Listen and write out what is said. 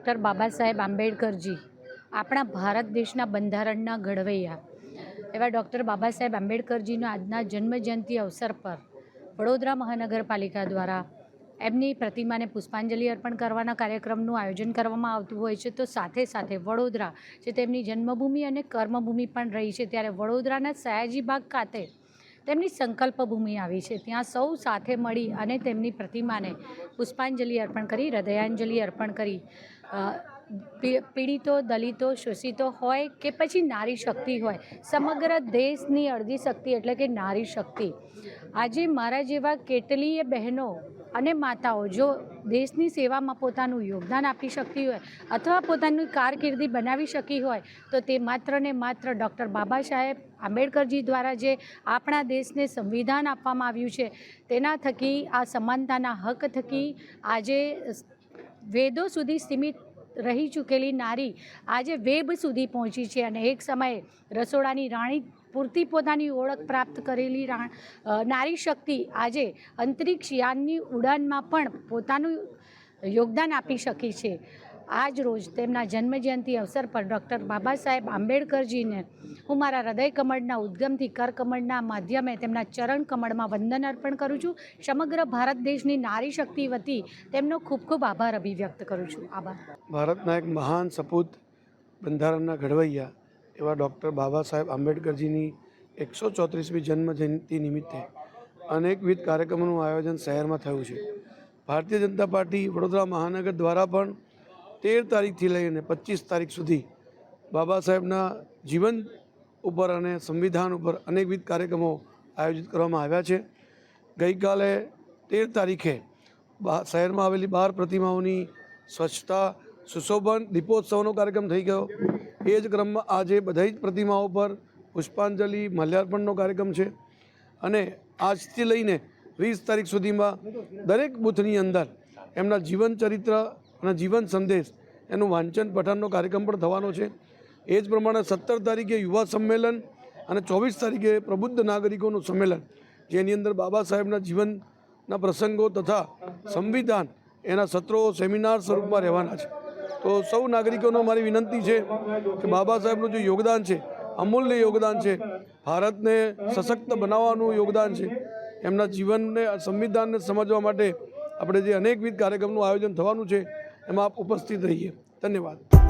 Doctor Baba Saheb આંબેડકરજી આપણા ભારત દેશના બંધારણના ઘડવૈયા એવા ડૉક્ટર બાબા સાહેબ આંબેડકરજીનો આજના જન્મજયંતિ અવસર પર વડોદરા મહાનગરપાલિકા દ્વારા એમની પ્રતિમાને પુષ્પાંજલિ અર્પણ કરવાના કાર્યક્રમનું આયોજન કરવામાં આવતું હોય છે. તો સાથે સાથે વડોદરા જે તેમની જન્મભૂમિ અને કર્મભૂમિ પણ રહી છે, ત્યારે વડોદરાના સયાજીબાગ ખાતે તેમની સંકલ્પ ભૂમિ આવી છે. ત્યાં સૌ સાથે મળી અને તેમની પ્રતિમાને પુષ્પાંજલિ અર્પણ કરી, હૃદયાંજલિ અર્પણ કરી પીડિતો, દલિતો, શોષિતો હોય કે પછી નારી શક્તિ હોય, સમગ્ર દેશની અડધી શક્તિ એટલે કે નારી શક્તિ. આજે મારા જેવા કેટલીય બહેનો અને માતાઓ જો દેશની સેવામાં પોતાનું યોગદાન આપી શકતી હોય અથવા પોતાની કારકિર્દી બનાવી શકી હોય તો તે માત્ર ને માત્ર ડૉક્ટર બાબા સાહેબ આંબેડકરજી દ્વારા જે આપણા દેશને સંવિધાન આપવામાં આવ્યું છે તેના થકી, આ સમાનતાના હક થકી આજે વેદો સુધી સીમિત રહી ચૂકેલી નારી આજે વેબ સુધી પહોંચી છે અને એક સમયે રસોડાની રાણી પૂરતી પોતાની ઓળખ પ્રાપ્ત કરેલી નારી શક્તિ આજે અંતરિક્ષ યાનની ઉડાનમાં પણ પોતાનું યોગદાન આપી શકી છે. આજ રોજ તેમના જન્મજયંતિ અવસર પર ડૉક્ટર બાબા સાહેબ આંબેડકરજીને હું મારા હૃદય કમળના ઉદ્ગમથી કરકમળના માધ્યમે તેમના ચરણ કમળમાં વંદન અર્પણ કરું છું. સમગ્ર ભારત દેશની નારી શક્તિ વતી તેમનો ખૂબ ખૂબ આભાર અભિવ્યક્ત કરું છું. આભાર. ભારતના એક મહાન સપૂત બંધારણના ઘડવૈયા એવા ડૉક્ટર બાબા સાહેબ આંબેડકરજીની 134મી જન્મજયંતિ નિમિત્તે અનેકવિધ કાર્યક્રમોનું આયોજન શહેરમાં થયું છે. ભારતીય જનતા પાર્ટી વડોદરા મહાનગર દ્વારા પણ 13 તારીખથી લઈને 25 તારીખ સુધી બાબા સાહેબના જીવન ઉપર અને સંવિધાન ઉપર અનેકવિધ કાર્યક્રમો આયોજિત કરવામાં આવ્યા છે. ગઈકાલે 13 તારીખે શહેરમાં આવેલી 12 પ્રતિમાઓની સ્વચ્છતા, સુશોભન, દીપોત્સવનો કાર્યક્રમ થઈ ગયો. એ જ ક્રમમાં આજે બધી જ પ્રતિમાઓ પર પુષ્પાંજલિ, માલ્યાર્પણનો કાર્યક્રમ છે અને આજથી લઈને 20 તારીખ સુધીમાં દરેક બૂથની અંદર એમના જીવન ચરિત્ર અને જીવન સંદેશ એનું વાંચન પઠનનો કાર્યક્રમ પણ થવાનો છે. એ જ પ્રમાણે 17 તારીખે યુવા સંમેલન અને 24 તારીખે પ્રબુદ્ધ નાગરિકોનું સંમેલન, જેની અંદર બાબા સાહેબના જીવનના પ્રસંગો તથા સંવિધાન એના સત્રો, સેમિનાર સ્વરૂપમાં રહેવાના છે. તો સૌ નાગરિકોનો મારી વિનંતી છે કે બાબા સાહેબનું જે યોગદાન છે, અમૂલ્ય યોગદાન છે, ભારતને સશક્ત બનાવવાનું યોગદાન છે, એમના જીવનને, સંવિધાનને સમજવા માટે આપણે જે અનેકવિધ કાર્યક્રમનું આયોજન થવાનું છે એમાં આપ ઉપસ્થિત રહીએ. ધન્યવાદ.